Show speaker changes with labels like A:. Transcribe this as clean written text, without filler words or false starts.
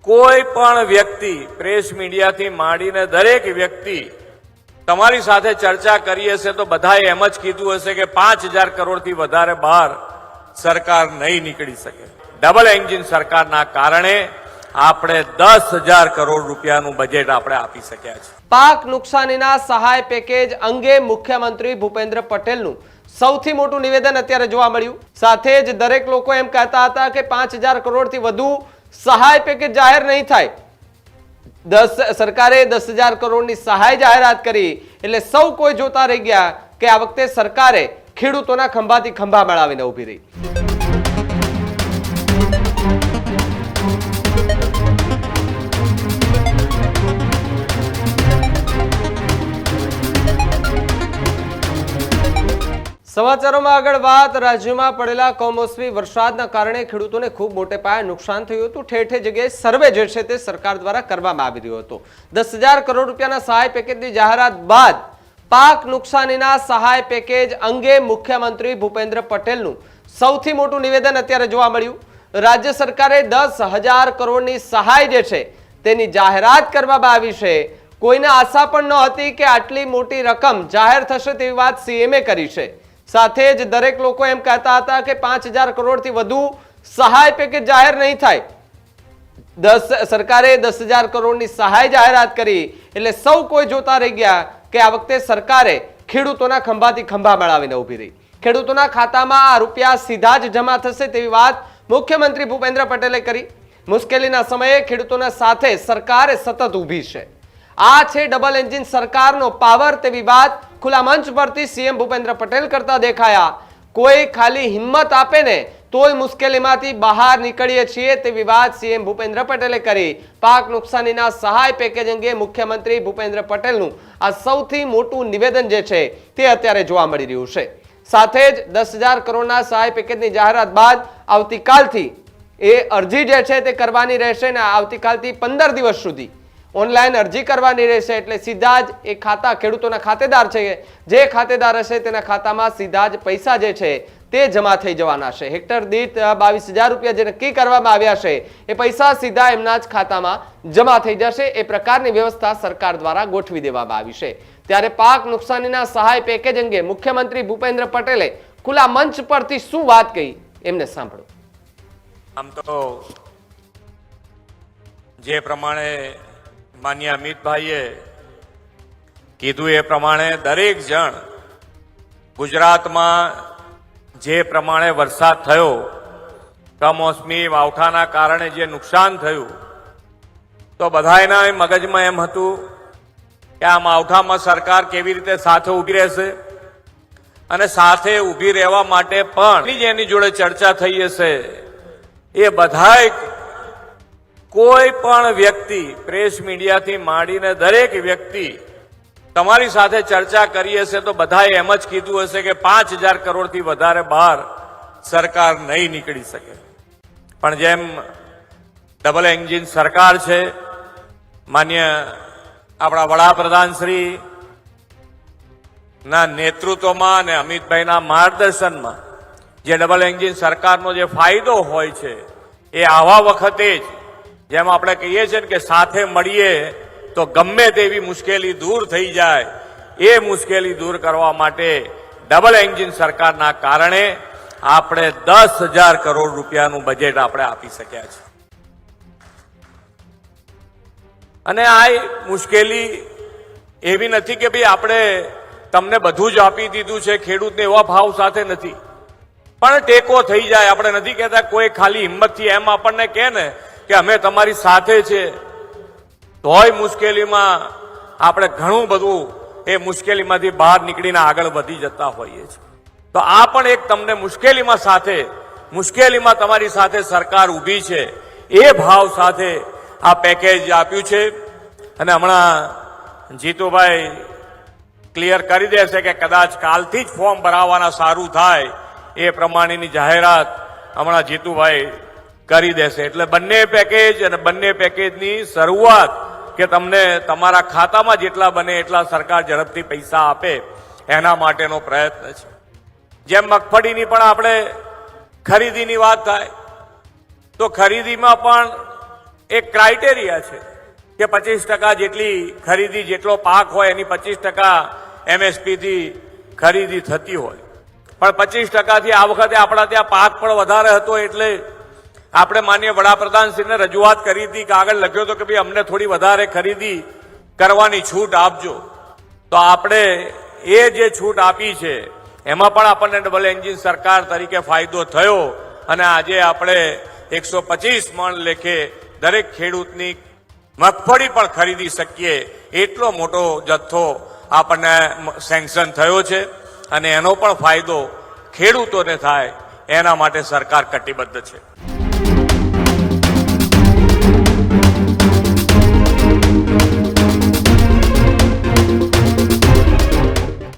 A: કોઈ પણ વ્યક્તિ પ્રેસ મીડિયાથી માંડીને દરેક વ્યક્તિ તમારી સાથે ચર્ચા કરી હશે તો બધાએ એમ જ કીધું હશે કે 5000 કરોડથી વધારે બહાર સરકાર નહીં નીકળી શકે। ડબલ એન્જિન સરકારના કારણે આપણે 10,000 કરોડ રૂપિયાનું બજેટ આપણે આપી શક્યા છે।
B: પાક નુકસાનીના સહાય પેકેજ અંગે મુખ્યમંત્રી ભૂપેન્દ્ર પટેલનું સૌથી મોટું નિવેદન અત્યારે જોવા મળ્યું। સાથે જ દરેક લોકો એમ કહેતા હતા કે 5000 કરોડથી વધુ સહાય પેકેજ જાહેર નહીં થાય। સરકારે 10,000 કરોડની સહાય જાહેરાત કરી એટલે સૌ કોઈ જોતા રહી ગયા કે આ વખતે સરકારે ખેડૂતોના ખંભાથી ખંભા મેળવીને ઊભી રહી। સમાચારોમાં આગળ વાત, રાજ્યમાં પડેલા કમોસમી વરસાદના કારણે ખેડૂતોને ખૂબ મોટે પાયે નુકસાન થયું હતું। ઠેર ઠેર જગ્યાએ સર્વે જે છે તે સરકાર દ્વારા કરવામાં આવી રહ્યો હતો। 10,000 કરોડ રૂપિયાના સહાય પેકેજની જાહેરાત બાદ પાક નુકસાનીના સહાય પેકેજ અંગે મુખ્યમંત્રી ભૂપેન્દ્ર પટેલનું સૌથી મોટું નિવેદન અત્યારે જોવા મળ્યું। રાજ્ય સરકારે 10,000 કરોડની સહાય જે છે તેની જાહેરાત કરવામાં આવી છે। કોઈને આશા પણ ન હતી કે આટલી મોટી રકમ જાહેર થશે તેવી વાત સીએમએ કરી છે। સાથે જ દરેક લોકો એમ કહેતા હતા કે 5000 કરોડથી વધુ સહાય પેકેજ જાહેર નહીં થાય। સરકારે 10,000 કરોડની સહાય જાહેરાત કરી એટલે સૌ કોઈ જોતા રહી ગયા કે આ વખતે સરકારે ખેડૂતોના ખંભાથી ખંભા મેળવીને ઊભી રહી। ખેડૂતોના ખાતામાં આ રૂપિયા સીધા જ જમા થશે તેવી વાત મુખ્યમંત્રી ભૂપેન્દ્ર પટેલે કરી। મુશ્કેલીના સમયે ખેડૂતોના સાથે સરકાર સતત ઊભી છે। આ છે ડબલ એન્જિન સરકારનો પાવર તેવી વાત ખુલ્લા મંચ પરથી સીએમ ભૂપેન્દ્ર પટેલ કરતા દેખાયા। કોઈ ખાલી હિંમત આપે ને તોય મુશ્કેલીમાંથી બહાર નીકળીએ છીએ તેવી વાત સીએમ ભૂપેન્દ્ર પટેલે કરી। પાક નુકસાનીના સહાય પેકેજ અંગે મુખ્યમંત્રી ભૂપેન્દ્ર પટેલનું આ સૌથી મોટું નિવેદન જે છે તે અત્યારે જોવા મળી રહ્યું છે। સાથે જ 10,000 કરોડના સહાય પેકેજની જાહેરાત બાદ આવતીકાલથી એ અરજી જે છે તે કરવાની રહેશે ને આવતીકાલથી 15 દિવસ સુધી ઓનલાઈન અરજી કરવાની રહેશે। એટલે સીધા જ એ ખાતા ખેડૂતોના ખાતેદાર છે જે ખાતેદાર હશે તેના ખાતામાં સીધા જ પૈસા જે છે તે જમા થઈ જવાના છે। હેક્ટર દીઠ 22,000 રૂપિયા જે નક્કી કરવામાં આવ્યા છે એ પૈસા સીધા એમના જ ખાતામાં જમા થઈ જશે। એ પ્રકારની વ્યવસ્થા સરકાર દ્વારા ગોઠવી દેવામાં આવી છે। ત્યારે પાક નુકસાનીના સહાય પેકેજ અંગે મુખ્યમંત્રી ભૂપેન્દ્ર પટેલે ખુલ્લા મંચ પરથી શું વાત કહી એમને સાંભળો।
A: આમ તો જે પ્રમાણે માન્ય અમિતભાઈએ કીધું એ પ્રમાણે દરેક જણ ગુજરાતમાં જે પ્રમાણે વરસાદ થયો, કમોસમી માવઠાના કારણે જે નુકસાન થયું, તો બધાના મગજમાં એમ હતું કે આ માવઠામાં સરકાર કેવી રીતે સાથે ઊભી રહેશે અને સાથે ઊભી રહેવા માટે પણ જેની જોડે ચર્ચા થઈ હશે એ બધાય કોઈ પણ વ્યક્તિ પ્રેસ મીડિયાથી માંડીને દરેક વ્યક્તિ તમારી સાથે ચર્ચા કરી હશે તો બધાએ એમ જ કીધું હશે કે 5000 કરોડથી વધારે બહાર સરકાર નહીં નીકળી શકે। પણ જેમ ડબલ એન્જિન સરકાર છે, માન્ય આપણા વડાપ્રધાન શ્રી ના નેતૃત્વમાં અને અમિતભાઈના માર્ગદર્શનમાં જે ડબલ એન્જિન સરકારનો જે ફાયદો હોય છે એ આવા વખતે જ જેમ આપણે કહીએ છીએ કે સાથે મળીએ તો ગમે તેવી મુશ્કેલી દૂર થઈ જાય, એ મુશ્કેલી દૂર કરવા માટે ડબલ એન્જિન સરકારના કારણે આપણે 10,000 કરોડ રૂપિયાનું બજેટ આપણે આપી શક્યા છે। અને આ મુશ્કેલી એવી નથી કે ભાઈ આપણે તમને બધું જ આપી દીધું છે, ખેડૂતને એવા ભાવ સાથે નથી, પણ ટેકો થઈ જાય। આપણે નથી કહેતા કોઈ ખાલી હિંમતથી એમ આપણને કહે ને કે અમે તમારી સાથે છે, તોય મુશ્કેલીમાં આપણે ઘણું બધું એ મુશ્કેલીમાંથી બહાર નીકળીને આગળ વધી જતા હોઈએ છીએ। તો આ પણ એક તમને મુશ્કેલીમાં સાથે, મુશ્કેલીમાં તમારી સાથે સરકાર ઊભી છે એ ભાવ સાથે આ પેકેજ આપ્યું છે। અને હમણાં જીતુભાઈ ક્લિયર કરી દેશે કે કદાચ કાલથી જ ફોર્મ ભરાવાના સારું થાય એ પ્રમાણેની જાહેરાત હમણાં જીતુભાઈ કરી દેશે। એટલે બંને પેકેજ અને બંને પેકેજની શરૂઆત કે તમને તમારા ખાતામાં જેટલા બને એટલા સરકાર ઝડપથી પૈસા આપે એના માટેનો પ્રયત્ન છે। જેમ મગફળીની પણ આપણે ખરીદીની વાત થાય તો ખરીદીમાં પણ એક ક્રાઇટેરિયા છે કે 25% જેટલી ખરીદી, જેટલો પાક હોય એની 25% MSP થી ખરીદી થતી હોય, પણ 25% થી આ વખતે આપણા ત્યાં પાક પણ વધારે હતો એટલે આપણે માનનીય વડાપ્રધાનશ્રીને રજૂઆત કરી હતી કે આગળ લખ્યો હતો કે ભાઈ અમને થોડી વધારે ખરીદી કરવાની છૂટ આપજો. તો આપણે એ જે છૂટ આપી છે એમાં પણ આપણને ડબલ એન્જિન સરકાર તરીકે ફાયદો થયો અને આજે આપણે 125 મણ લેખે દરેક ખેડૂતની મગફળી પણ ખરીદી શકીએ એટલો મોટો જથ્થો આપણને સેન્કશન થયો છે અને એનો પણ ફાયદો ખેડૂતોને થાય એના માટે સરકાર કટિબદ્ધ છે.